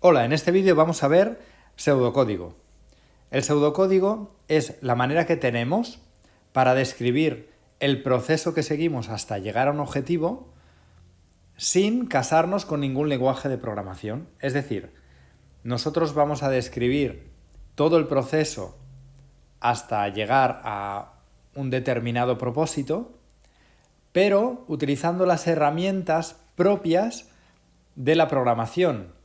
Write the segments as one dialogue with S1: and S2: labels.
S1: Hola, en este vídeo vamos a ver pseudocódigo. El pseudocódigo es la manera que tenemos para describir el proceso que seguimos hasta llegar a un objetivo sin casarnos con ningún lenguaje de programación. Es decir, nosotros vamos a describir todo el proceso hasta llegar a un determinado propósito, pero utilizando las herramientas propias de la programación,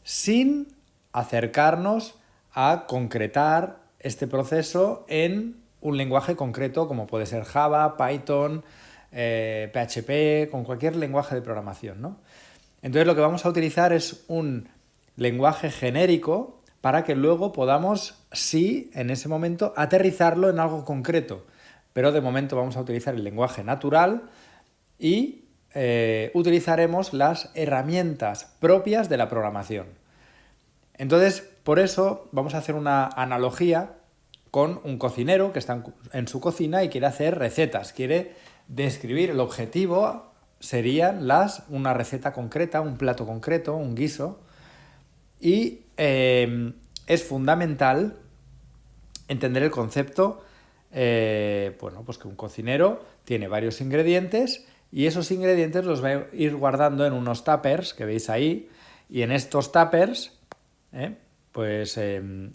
S1: sin acercarnos a concretar este proceso en un lenguaje concreto como puede ser Java, Python, PHP, con cualquier lenguaje de programación, ¿no? Entonces lo que vamos a utilizar es un lenguaje genérico para que luego podamos, sí, en ese momento, aterrizarlo en algo concreto. Pero de momento vamos a utilizar el lenguaje natural y utilizaremos las herramientas propias de la programación. Entonces, por eso vamos a hacer una analogía con un cocinero que está en su cocina y quiere hacer recetas, quiere describir el objetivo, serían una receta concreta, un plato concreto, un guiso, y es fundamental entender el concepto, pues que un cocinero tiene varios ingredientes y esos ingredientes los va a ir guardando en unos tuppers que veis ahí, y en estos tuppers, en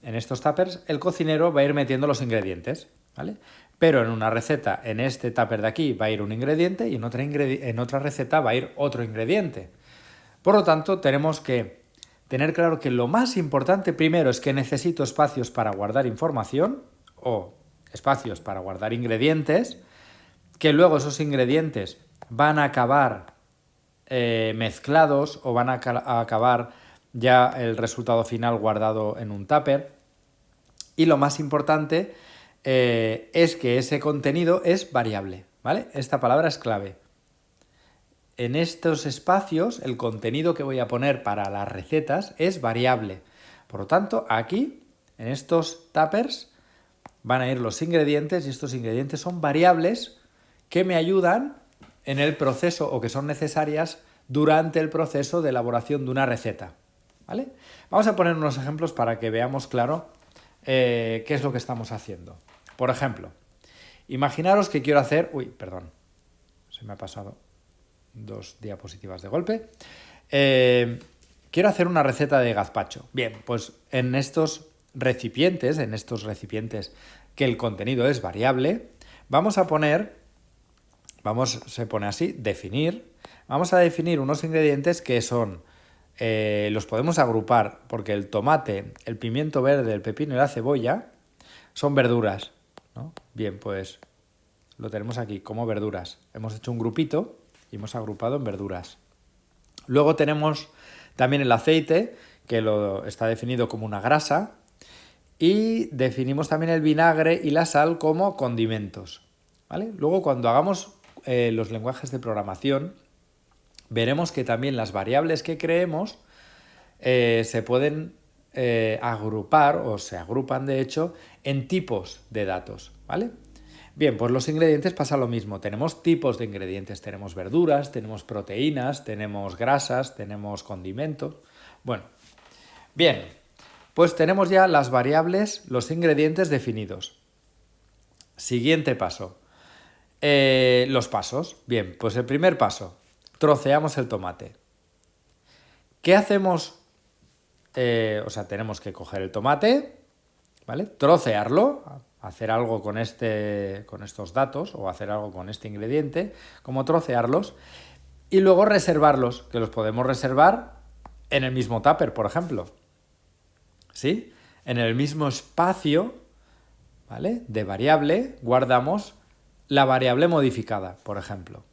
S1: estos tuppers el cocinero va a ir metiendo los ingredientes, ¿vale? Pero en una receta, en este tupper de aquí va a ir un ingrediente y en otra receta va a ir otro ingrediente. Por lo tanto, tenemos que tener claro que lo más importante primero es que necesito espacios para guardar información o espacios para guardar ingredientes, que luego esos ingredientes van a acabar mezclados o van a acabar ya el resultado final guardado en un tupper. Y lo más importante es que ese contenido es variable, ¿vale? Esta palabra es clave. En estos espacios el contenido que voy a poner para las recetas es variable. Por lo tanto, aquí, en estos tuppers, van a ir los ingredientes y estos ingredientes son variables que me ayudan en el proceso o que son necesarias durante el proceso de elaboración de una receta, ¿vale? Vamos a poner unos ejemplos para que veamos claro qué es lo que estamos haciendo. Por ejemplo, imaginaros que quiero hacer... Uy, perdón, se me ha pasado 2 diapositivas de golpe. Quiero hacer una receta de gazpacho. Bien, pues en estos recipientes que el contenido es variable, se pone así, definir. Vamos a definir unos ingredientes que son, los podemos agrupar porque el tomate, el pimiento verde, el pepino y la cebolla son verduras, ¿no? Bien, pues lo tenemos aquí como verduras. Hemos hecho un grupito y hemos agrupado en verduras. Luego tenemos también el aceite, que está definido como una grasa, y definimos también el vinagre y la sal como condimentos, ¿vale? Luego, cuando hagamos los lenguajes de programación, veremos que también las variables que creemos se pueden agrupar, o se agrupan de hecho, en tipos de datos, ¿vale? Bien, pues los ingredientes pasa lo mismo. Tenemos tipos de ingredientes. Tenemos verduras, tenemos proteínas, tenemos grasas, tenemos condimentos. Bueno, bien, pues tenemos ya las variables, los ingredientes definidos. Siguiente paso. Los pasos. Bien, pues el primer paso. Troceamos el tomate. ¿Qué hacemos? Tenemos que coger el tomate, ¿vale? Trocearlo, hacer algo con estos datos o hacer algo con este ingrediente, como trocearlos, y luego reservarlos, que los podemos reservar en el mismo tupper, por ejemplo. ¿Sí? En el mismo espacio, ¿vale?, de variable guardamos la variable modificada, por ejemplo.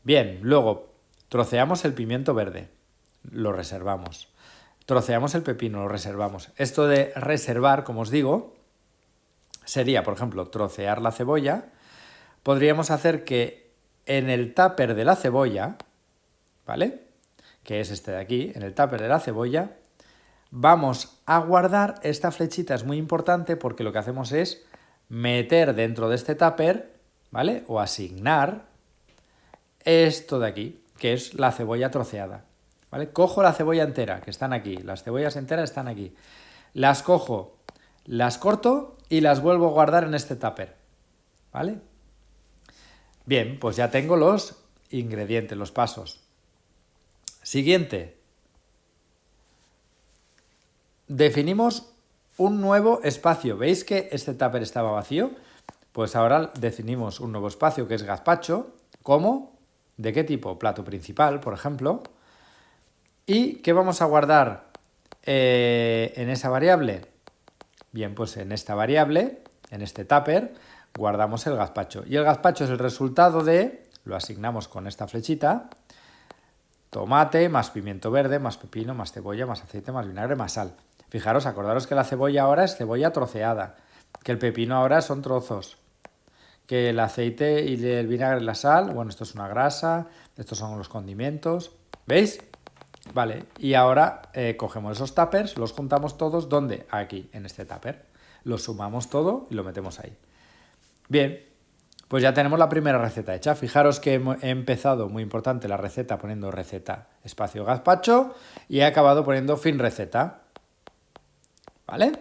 S1: Bien, luego troceamos el pimiento verde, lo reservamos. Troceamos el pepino, lo reservamos. Esto de reservar, como os digo, sería, por ejemplo, trocear la cebolla. Podríamos hacer que en el tupper de la cebolla, ¿vale?, que es este de aquí, en el tupper de la cebolla, vamos a guardar, esta flechita es muy importante porque lo que hacemos es meter dentro de este tupper, ¿vale?, o asignar esto de aquí, que es la cebolla troceada. ¿vale? Cojo la cebolla entera, que están aquí, las cebollas enteras están aquí. Las cojo, las corto y las vuelvo a guardar en este tupper, ¿vale? Bien, pues ya tengo los ingredientes, los pasos. Siguiente. Definimos un nuevo espacio. ¿Veis que este tupper estaba vacío? Pues ahora definimos un nuevo espacio que es gazpacho. ¿Cómo? ¿De qué tipo? Plato principal, por ejemplo. ¿Y qué vamos a guardar en esa variable? Bien, pues en esta variable, en este tupper, guardamos el gazpacho. Y el gazpacho es el resultado de, lo asignamos con esta flechita, tomate, más pimiento verde, más pepino, más cebolla, más aceite, más vinagre, más sal. Fijaros, acordaros que la cebolla ahora es cebolla troceada, que el pepino ahora son trozos, que el aceite y el vinagre y la sal, bueno, esto es una grasa, estos son los condimentos, ¿veis? Vale, y ahora cogemos esos tuppers, los juntamos todos, ¿dónde? Aquí, en este tupper. Los sumamos todo y lo metemos ahí. Bien, pues ya tenemos la primera receta hecha. Fijaros que he empezado, muy importante, la receta poniendo receta espacio gazpacho y he acabado poniendo fin receta. ¿Vale?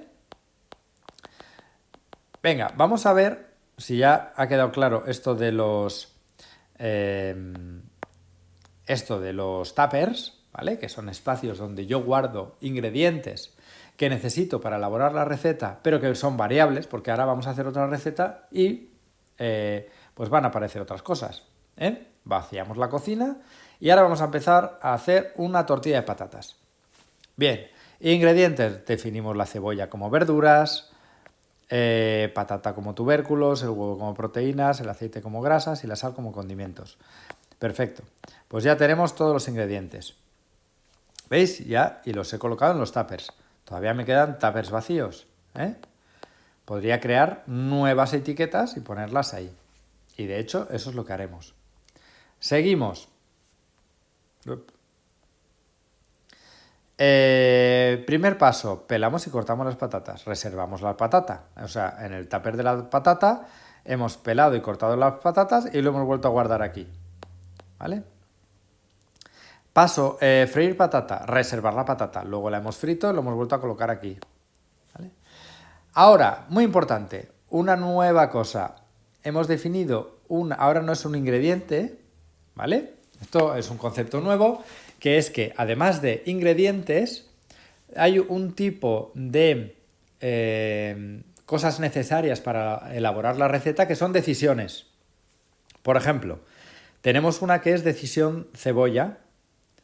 S1: Venga, vamos a ver si ya ha quedado claro esto de los tuppers, ¿vale? Que son espacios donde yo guardo ingredientes que necesito para elaborar la receta, pero que son variables, porque ahora vamos a hacer otra receta y pues van a aparecer otras cosas. Vaciamos la cocina y ahora vamos a empezar a hacer una tortilla de patatas. Bien, ingredientes, definimos la cebolla como verduras, patata como tubérculos, el huevo como proteínas, el aceite como grasas y la sal como condimentos. Perfecto, pues ya tenemos todos los ingredientes. ¿Veis? Ya, y los he colocado en los tuppers. Todavía me quedan tuppers vacíos. Podría crear nuevas etiquetas y ponerlas ahí. Y de hecho, eso es lo que haremos. Seguimos. Primer paso, pelamos y cortamos las patatas. Reservamos la patata. O sea, en el tupper de la patata hemos pelado y cortado las patatas y lo hemos vuelto a guardar aquí. ¿Vale? Paso, freír patata, reservar la patata. Luego la hemos frito y lo hemos vuelto a colocar aquí. ¿Vale? Ahora, muy importante, una nueva cosa. Hemos definido ahora no es un ingrediente, ¿vale? Esto es un concepto nuevo, que es que además de ingredientes, hay un tipo de cosas necesarias para elaborar la receta que son decisiones. Por ejemplo, tenemos una que es decisión cebolla,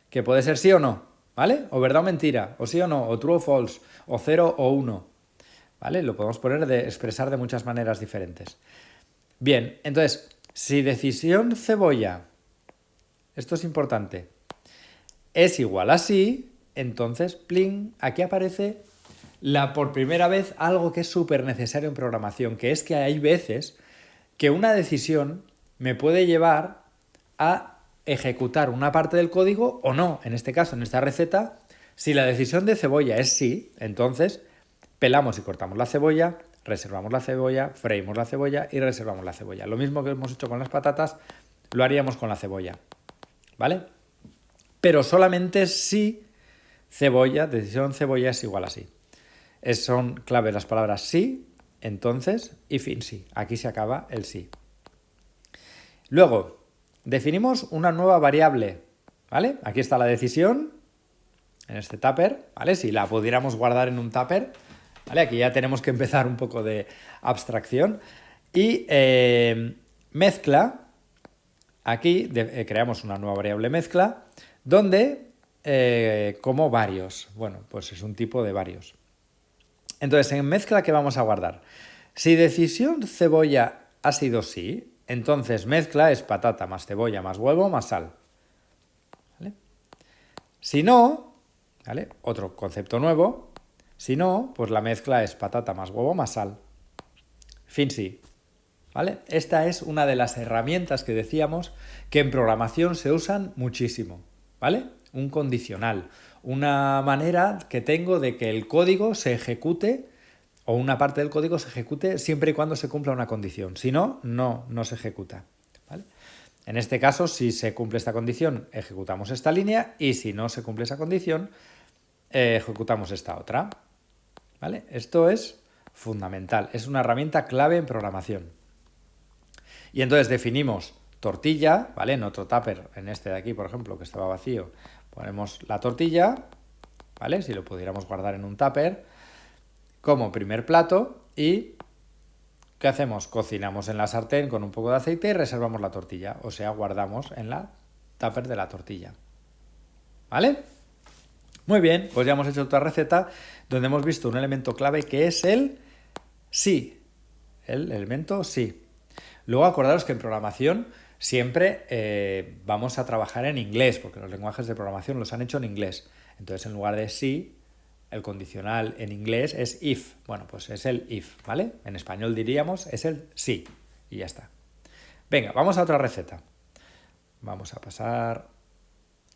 S1: que puede ser sí o no, ¿vale? O verdad o mentira, o sí o no, o true o false, o 0 o 1, ¿vale? Lo podemos expresar de muchas maneras diferentes. Bien, entonces, si decisión cebolla, esto es importante, es igual a sí, entonces, pling, aquí aparece por primera vez algo que es súper necesario en programación, que es que hay veces que una decisión me puede llevar a ejecutar una parte del código o no. En este caso, en esta receta, si la decisión de cebolla es sí, entonces pelamos y cortamos la cebolla, reservamos la cebolla, freímos la cebolla y reservamos la cebolla. Lo mismo que hemos hecho con las patatas, lo haríamos con la cebolla, ¿vale? Pero solamente si cebolla, decisión cebolla es igual a sí. Son clave las palabras sí, entonces y fin sí. Aquí se acaba el sí. Luego, definimos una nueva variable, ¿vale? Aquí está la decisión, en este tupper, ¿vale? Si la pudiéramos guardar en un tupper, ¿vale? Aquí ya tenemos que empezar un poco de abstracción. Y mezcla, aquí creamos una nueva variable mezcla, donde como varios, bueno, pues es un tipo de varios. Entonces, en mezcla, ¿qué vamos a guardar? Si decisión cebolla ha sido sí, entonces mezcla es patata más cebolla más huevo más sal. ¿Vale? Si no, ¿vale? Otro concepto nuevo, si no, pues la mezcla es patata más huevo más sal. Fin sí. ¿Vale? Esta es una de las herramientas que decíamos que en programación se usan muchísimo. ¿Vale? Un condicional, una manera que tengo de que el código se ejecute o una parte del código se ejecute siempre y cuando se cumpla una condición. Si no, no se ejecuta. ¿Vale? En este caso, si se cumple esta condición, ejecutamos esta línea y si no se cumple esa condición, ejecutamos esta otra. ¿Vale? Esto es fundamental, es una herramienta clave en programación. Y entonces definimos tortilla, ¿vale? En otro tupper, en este de aquí, por ejemplo, que estaba vacío, ponemos la tortilla, ¿vale? Si lo pudiéramos guardar en un tupper, como primer plato y ¿qué hacemos? Cocinamos en la sartén con un poco de aceite y reservamos la tortilla, o sea, guardamos en la tupper de la tortilla. ¿Vale? Muy bien, pues ya hemos hecho otra receta donde hemos visto un elemento clave que es el sí, el elemento sí. Luego acordaros que en programación siempre vamos a trabajar en inglés, porque los lenguajes de programación los han hecho en inglés. Entonces en lugar de sí, el condicional en inglés es if. Bueno, pues es el if, ¿vale? En español diríamos es el sí y ya está. Venga, vamos a otra receta. Vamos a pasar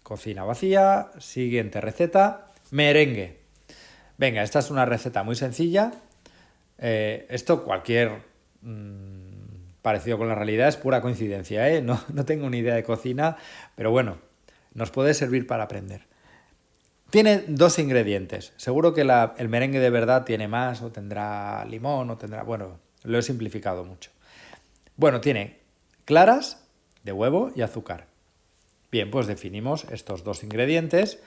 S1: cocina vacía, siguiente receta, merengue. Venga, esta es una receta muy sencilla. Esto cualquier parecido con la realidad es pura coincidencia, ¿eh? No tengo ni idea de cocina, pero bueno, nos puede servir para aprender. Tiene 2 ingredientes. Seguro que el merengue de verdad tiene más, o tendrá limón, o tendrá... Bueno, lo he simplificado mucho. Bueno, tiene claras de huevo y azúcar. Bien, pues definimos estos 2 ingredientes,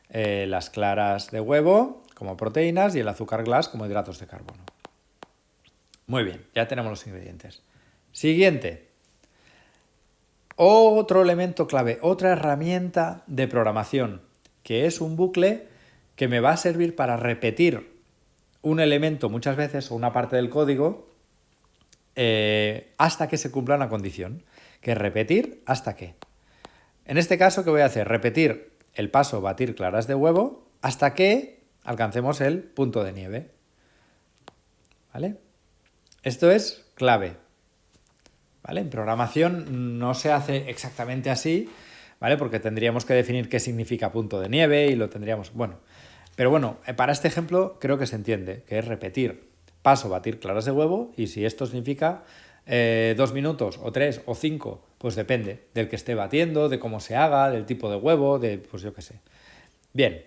S1: las claras de huevo como proteínas y el azúcar glass como hidratos de carbono. Muy bien, ya tenemos los ingredientes. Siguiente. Otro elemento clave, otra herramienta de programación, que es un bucle que me va a servir para repetir un elemento muchas veces o una parte del código hasta que se cumpla una condición. Que es repetir hasta que. En este caso, ¿qué voy a hacer? Repetir el paso batir claras de huevo hasta que alcancemos el punto de nieve. ¿Vale? Esto es clave. ¿Vale? En programación no se hace exactamente así, ¿vale? Porque tendríamos que definir qué significa punto de nieve y lo tendríamos... Bueno, pero bueno, para este ejemplo creo que se entiende, que es repetir paso batir claras de huevo y si esto significa 2 minutos o 3 o 5, pues depende del que esté batiendo, de cómo se haga, del tipo de huevo, de pues yo qué sé. Bien.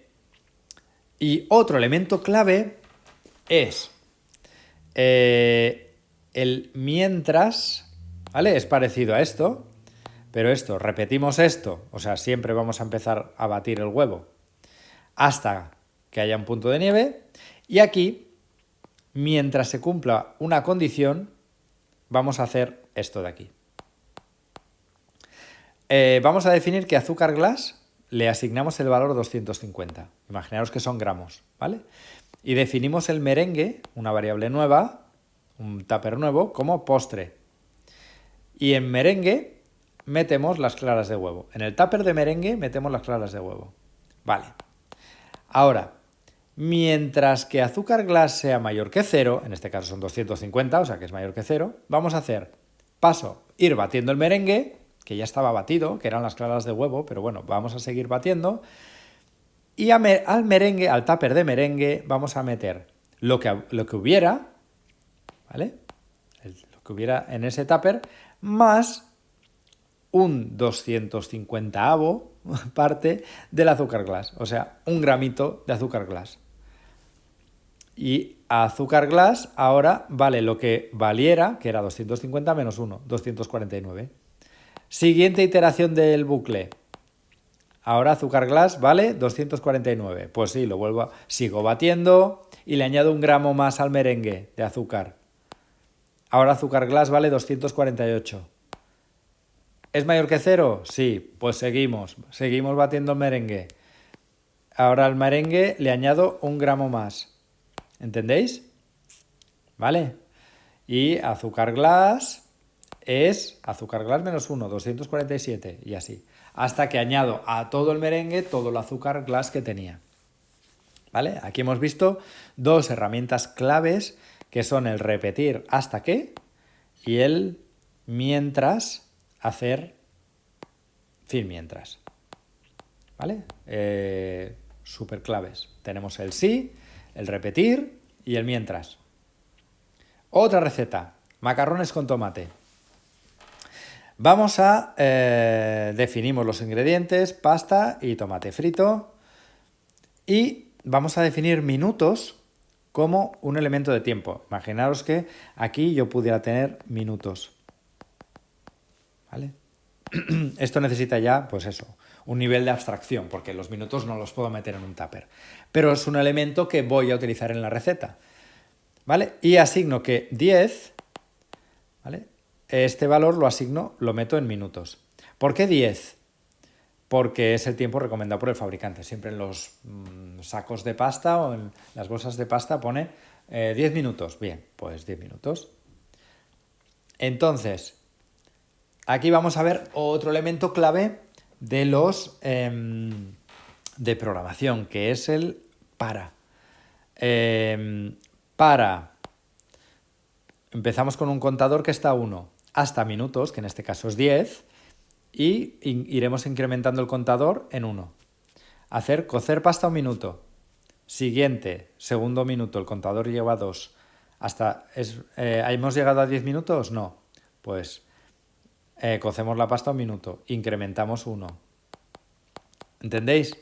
S1: Y otro elemento clave es el mientras... ¿Vale? Es parecido a esto, pero esto, repetimos esto, o sea, siempre vamos a empezar a batir el huevo hasta que haya un punto de nieve, y aquí, mientras se cumpla una condición, vamos a hacer esto de aquí. Vamos a definir que azúcar glass le asignamos el valor 250, imaginaros que son gramos, ¿vale? Y definimos el merengue, una variable nueva, un tupper nuevo, como postre. Y en merengue metemos las claras de huevo. En el tupper de merengue metemos las claras de huevo. Vale. Ahora, mientras que azúcar glass sea mayor que 0, en este caso son 250, o sea que es mayor que 0, vamos a hacer paso, ir batiendo el merengue, que ya estaba batido, que eran las claras de huevo, pero bueno, vamos a seguir batiendo. Y al merengue, al tupper de merengue, vamos a meter lo que hubiera, ¿vale? Lo que hubiera en ese tupper, más un 250avo parte del azúcar glass, o sea, un gramito de azúcar glass. Y azúcar glass ahora vale lo que valiera, que era 250 menos 1, 249. Siguiente iteración del bucle. Ahora azúcar glass vale 249. Pues sí, sigo batiendo y le añado un gramo más al merengue de azúcar. Ahora azúcar glass vale 248. ¿Es mayor que 0? Sí, pues seguimos batiendo el merengue. Ahora al merengue le añado un gramo más. ¿Entendéis? ¿Vale? Y azúcar glass es azúcar glass menos 1, 247 y así. Hasta que añado a todo el merengue todo el azúcar glass que tenía. ¿Vale? Aquí hemos visto 2 herramientas claves que son el repetir hasta que y el mientras hacer fin mientras. ¿Vale? Súper claves. Tenemos el sí, el repetir y el mientras. Otra receta, macarrones con tomate. Vamos a... definimos los ingredientes, pasta y tomate frito. Y vamos a definir minutos como un elemento de tiempo. Imaginaros que aquí yo pudiera tener minutos. ¿Vale? Esto necesita ya, pues eso, un nivel de abstracción, porque los minutos no los puedo meter en un tupper. Pero es un elemento que voy a utilizar en la receta. ¿Vale? Y asigno que 10, ¿vale? Este valor lo asigno, lo meto en minutos. ¿Por qué 10? Porque es el tiempo recomendado por el fabricante. Siempre en los sacos de pasta o en las bolsas de pasta pone 10 minutos. Bien, pues 10 minutos. Entonces, aquí vamos a ver otro elemento clave de los de programación, que es el para. Empezamos con un contador que está a 1 hasta minutos, que en este caso es 10, y iremos incrementando el contador en 1. Hacer cocer pasta 1 minuto. Siguiente, segundo minuto, el contador lleva 2. ¿Hemos llegado a 10 minutos? No. Pues cocemos la pasta 1 minuto, incrementamos 1. ¿Entendéis?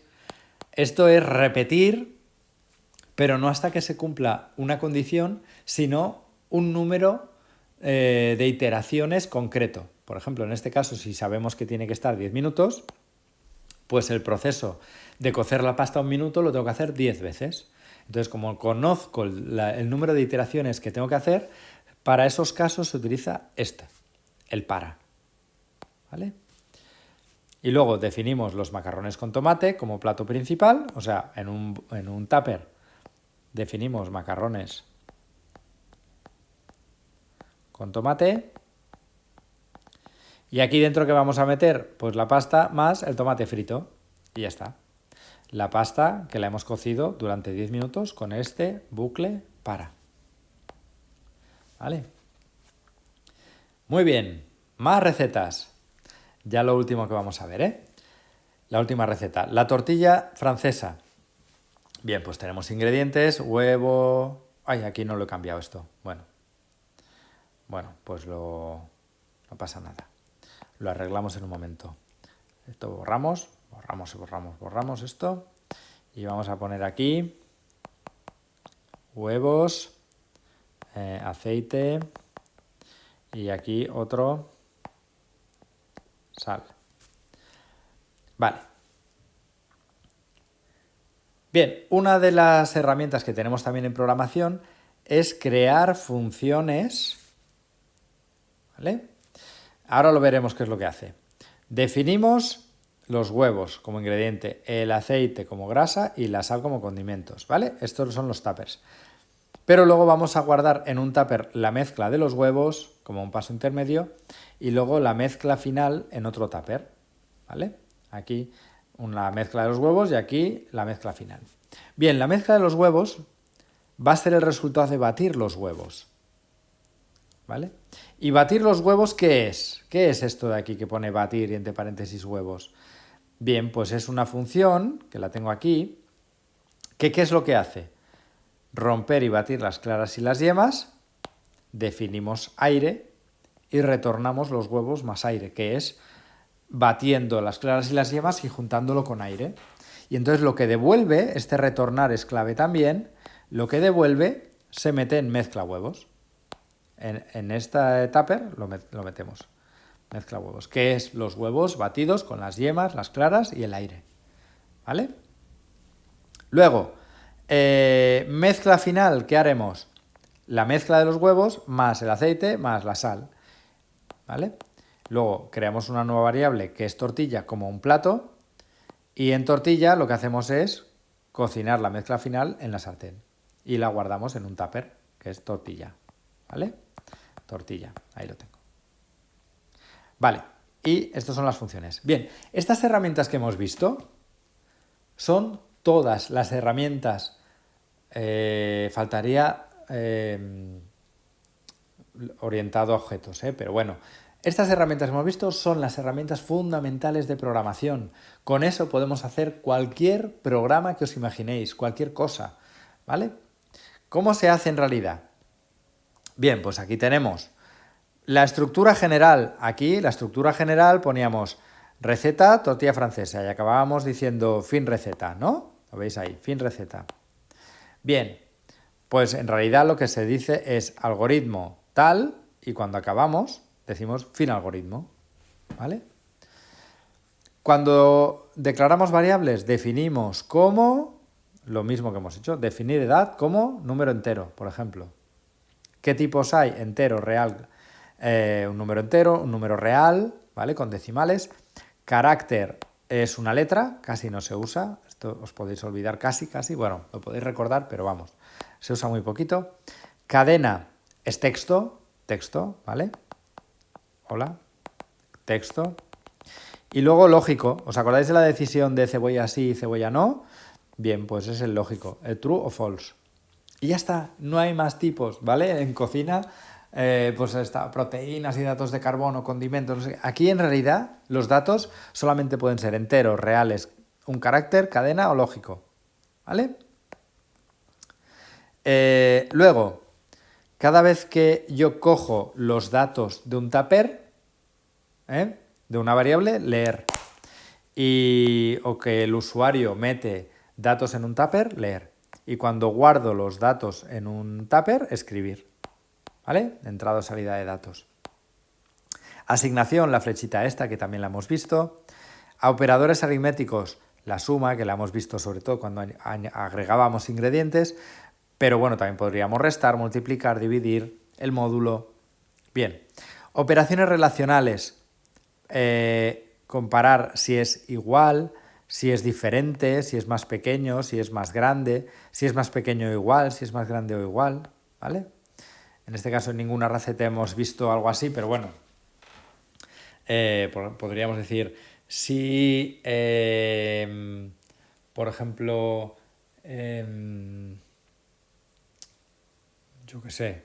S1: Esto es repetir, pero no hasta que se cumpla una condición, sino un número de iteraciones concreto. Por ejemplo, en este caso, si sabemos que tiene que estar 10 minutos, pues el proceso de cocer la pasta 1 minuto lo tengo que hacer 10 veces. Entonces, como conozco el número de iteraciones que tengo que hacer, para esos casos se utiliza el para. ¿Vale? Y luego definimos los macarrones con tomate como plato principal, o sea, en un tupper definimos macarrones con tomate. Y aquí dentro, ¿qué vamos a meter? Pues la pasta más el tomate frito. Y ya está. La pasta que la hemos cocido durante 10 minutos con este bucle para. ¿Vale? Muy bien. Más recetas. Ya lo último que vamos a ver, ¿eh? La última receta. La tortilla francesa. Bien, pues tenemos ingredientes, huevo... Ay, aquí no lo he cambiado esto. Bueno, pues no pasa nada. Lo arreglamos en un momento. Esto borramos esto. Y vamos a poner aquí huevos, aceite y aquí otro sal. Vale. Bien, una de las herramientas que tenemos también en programación es crear funciones. ¿Vale? Ahora lo veremos qué es lo que hace. Definimos los huevos como ingrediente, el aceite como grasa y la sal como condimentos, ¿vale? Estos son los tuppers. Pero luego vamos a guardar en un tupper la mezcla de los huevos como un paso intermedio y luego la mezcla final en otro tupper, ¿vale? Aquí una mezcla de los huevos y aquí la mezcla final. Bien, la mezcla de los huevos va a ser el resultado de batir los huevos, ¿vale? ¿Y batir los huevos qué es? ¿Qué es esto de aquí que pone batir y entre paréntesis huevos? Bien, pues es una función, que la tengo aquí, que ¿qué es lo que hace? Romper y batir las claras y las yemas, definimos aire y retornamos los huevos más aire, que es batiendo las claras y las yemas y juntándolo con aire. Y entonces lo que devuelve, este retornar es clave también, lo que devuelve se mete en mezcla huevos. En esta tupper lo metemos, mezcla huevos, que es los huevos batidos con las yemas, las claras y el aire. ¿Vale? Luego, mezcla final, ¿qué haremos? La mezcla de los huevos más el aceite más la sal. ¿Vale? Luego creamos una nueva variable que es tortilla como un plato y en tortilla lo que hacemos es cocinar la mezcla final en la sartén y la guardamos en un tupper que es tortilla. ¿Vale? Tortilla, ahí lo tengo. Vale, y estas son las funciones. Bien, estas herramientas que hemos visto son todas las herramientas, faltaría orientado a objetos, pero bueno, estas herramientas que hemos visto son las herramientas fundamentales de programación. Con eso podemos hacer cualquier programa que os imaginéis, cualquier cosa, ¿vale? ¿Cómo se hace en realidad? Bien, pues aquí tenemos La estructura general, aquí la estructura general poníamos receta, tortilla francesa y acabábamos diciendo fin receta, ¿no? Lo veis ahí, fin receta. Bien, pues en realidad lo que se dice es algoritmo tal y cuando acabamos decimos fin algoritmo, ¿vale? Cuando declaramos variables definimos como, lo mismo que hemos hecho, definir edad como número entero, por ejemplo. ¿Qué tipos hay? Entero, real, un número entero, un número real, ¿vale? Con decimales. Carácter es una letra, casi no se usa, esto os podéis olvidar casi, bueno, lo podéis recordar, pero vamos, se usa muy poquito. Cadena es texto, ¿vale? Hola, texto. Y luego lógico, ¿os acordáis de la decisión de cebolla sí y cebolla no? Bien, pues es el lógico, el true o false. Y ya está, no hay más tipos, ¿vale? En cocina, pues está proteínas y datos de carbono, condimentos, no sé. Aquí en realidad los datos solamente pueden ser enteros, reales, un carácter, cadena o lógico, ¿vale? Luego, cada vez que yo cojo los datos de un tupper, de una variable, leer. O que el usuario mete datos en un tupper, leer. Y cuando guardo los datos en un tupper, escribir. ¿Vale? Entrada o salida de datos. Asignación, la flechita esta, que también la hemos visto. A operadores aritméticos, la suma, que la hemos visto sobre todo cuando agregábamos ingredientes. Pero bueno, también podríamos restar, multiplicar, dividir, el módulo. Bien. Operaciones relacionales. Comparar si es igual, si es diferente, si es más pequeño, si es más grande, si es más pequeño o igual, si es más grande o igual, ¿vale? En este caso en ninguna receta hemos visto algo así, pero bueno, podríamos decir si, por ejemplo, yo qué sé,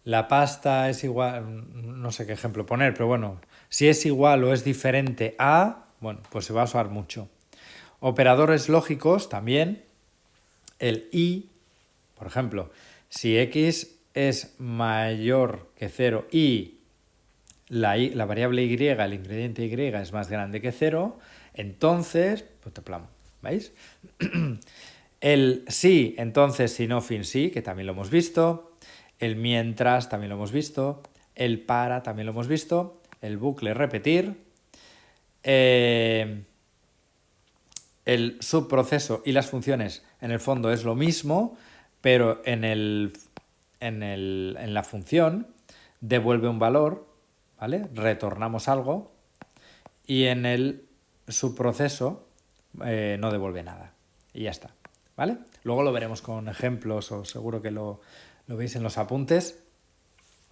S1: la pasta es igual, no sé qué ejemplo poner, pero bueno, si es igual o es diferente a, bueno, pues se va a usar mucho. Operadores lógicos también, el y, por ejemplo, si x es mayor que 0 y la variable y, el ingrediente y es más grande que 0, entonces, pues te plamo, ¿veis? El sí, entonces, si no, fin sí, que también lo hemos visto. El mientras también lo hemos visto. El para también lo hemos visto. El bucle repetir. El subproceso y las funciones en el fondo es lo mismo, pero en la función devuelve un valor, ¿vale? Retornamos algo y en el subproceso no devuelve nada y ya está, ¿vale? Luego lo veremos con ejemplos o seguro que lo veis en los apuntes.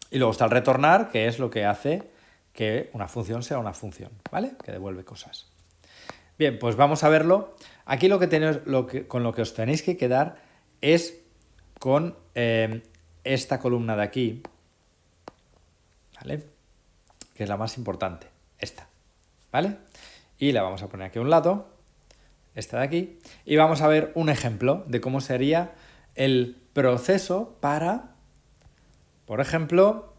S1: Y luego está el retornar, que es lo que hace que una función sea una función, ¿vale? Que devuelve cosas. Bien, pues vamos a verlo. Aquí con lo que os tenéis que quedar es con esta columna de aquí, ¿vale? Que es la más importante, esta, ¿vale? Y la vamos a poner aquí a un lado, esta de aquí, y vamos a ver un ejemplo de cómo sería el proceso para, por ejemplo,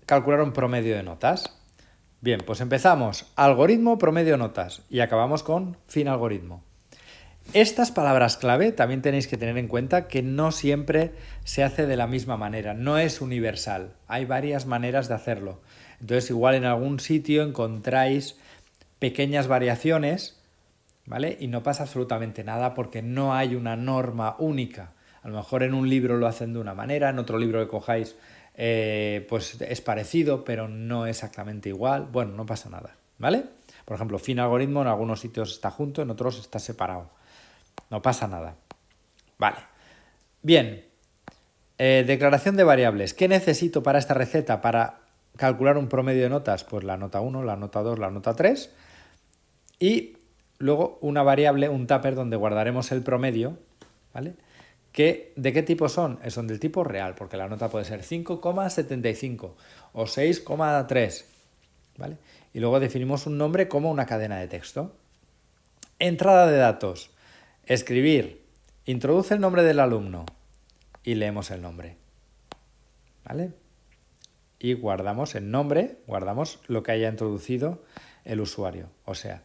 S1: calcular un promedio de notas. Bien, pues empezamos algoritmo, promedio, notas y acabamos con fin algoritmo. Estas palabras clave también tenéis que tener en cuenta que no siempre se hace de la misma manera, no es universal, hay varias maneras de hacerlo. Entonces igual en algún sitio encontráis pequeñas variaciones, ¿vale? Y no pasa absolutamente nada porque no hay una norma única. A lo mejor en un libro lo hacen de una manera, en otro libro que cojáis pues es parecido, pero no exactamente igual. Bueno, no pasa nada, ¿vale? Por ejemplo, fin algoritmo en algunos sitios está junto, en otros está separado. No pasa nada. Vale. Bien. Declaración de variables. ¿Qué necesito para esta receta para calcular un promedio de notas? Pues la nota 1, la nota 2, la nota 3. Y luego una variable, un tupper, donde guardaremos el promedio, ¿vale? ¿De qué tipo son? Son del tipo real, porque la nota puede ser 5,75 o 6,3, ¿vale? Y luego definimos un nombre como una cadena de texto. Entrada de datos. Escribir. Introduce el nombre del alumno y leemos el nombre, ¿vale? y guardamos el nombre, guardamos lo que haya introducido el usuario. O sea,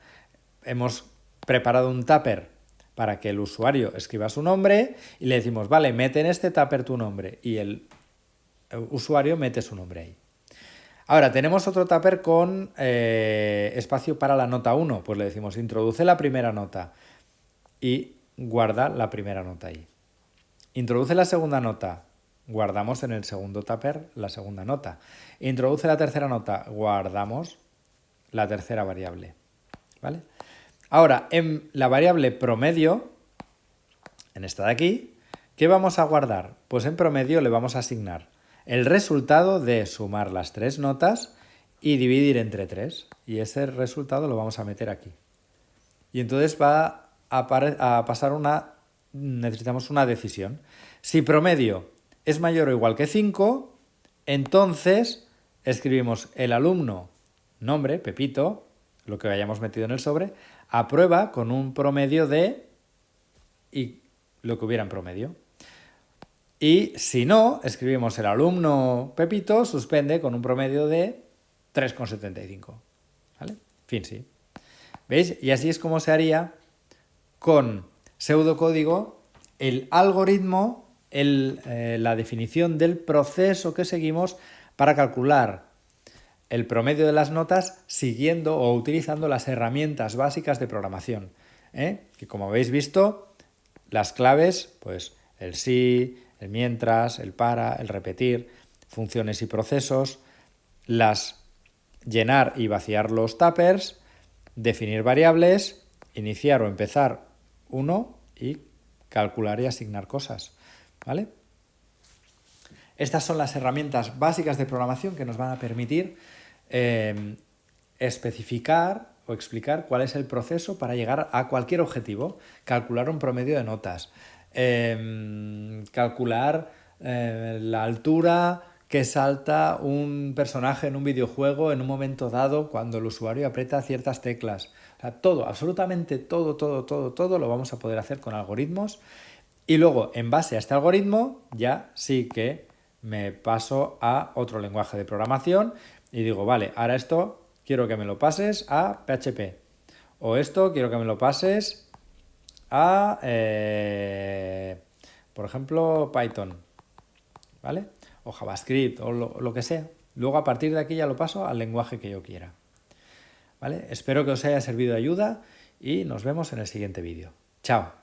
S1: hemos preparado un tupper para que el usuario escriba su nombre y le decimos, vale, mete en este tupper tu nombre, y el usuario mete su nombre ahí. Ahora, tenemos otro tupper con espacio para la nota 1. Pues le decimos, introduce la primera nota y guarda la primera nota ahí. Introduce la segunda nota, guardamos en el segundo tupper la segunda nota. Introduce la tercera nota, guardamos la tercera variable. ¿Vale? Ahora, en la variable promedio, en esta de aquí, ¿qué vamos a guardar? Pues en promedio le vamos a asignar el resultado de sumar las 3 notas y dividir entre 3. Y ese resultado lo vamos a meter aquí. Y entonces va a pasar necesitamos una decisión. Si promedio es mayor o igual que 5, entonces escribimos el alumno, nombre, Pepito, lo que hayamos metido en el sobre, aprueba con un promedio de y lo que hubiera en promedio. Y si no, escribimos el alumno Pepito suspende con un promedio de 3,75. ¿Vale? Fin, sí. ¿Veis? Y así es como se haría con pseudocódigo el algoritmo, la definición del proceso que seguimos para calcular el promedio de las notas siguiendo o utilizando las herramientas básicas de programación. Que como habéis visto, las claves, pues el si, el mientras, el para, el repetir, funciones y procesos, las llenar y vaciar los tuppers, definir variables, iniciar o empezar uno y calcular y asignar cosas. ¿Vale? Estas son las herramientas básicas de programación que nos van a permitir especificar o explicar cuál es el proceso para llegar a cualquier objetivo. Calcular un promedio de notas, calcular la altura que salta un personaje en un videojuego en un momento dado cuando el usuario aprieta ciertas teclas. O sea, todo, absolutamente todo lo vamos a poder hacer con algoritmos. Y luego, en base a este algoritmo, ya sí que me paso a otro lenguaje de programación y digo, vale, ahora esto quiero que me lo pases a PHP. O esto quiero que me lo pases a, por ejemplo, Python. ¿Vale? O JavaScript, o lo que sea. Luego, a partir de aquí, ya lo paso al lenguaje que yo quiera. ¿Vale? Espero que os haya servido de ayuda y nos vemos en el siguiente vídeo. ¡Chao!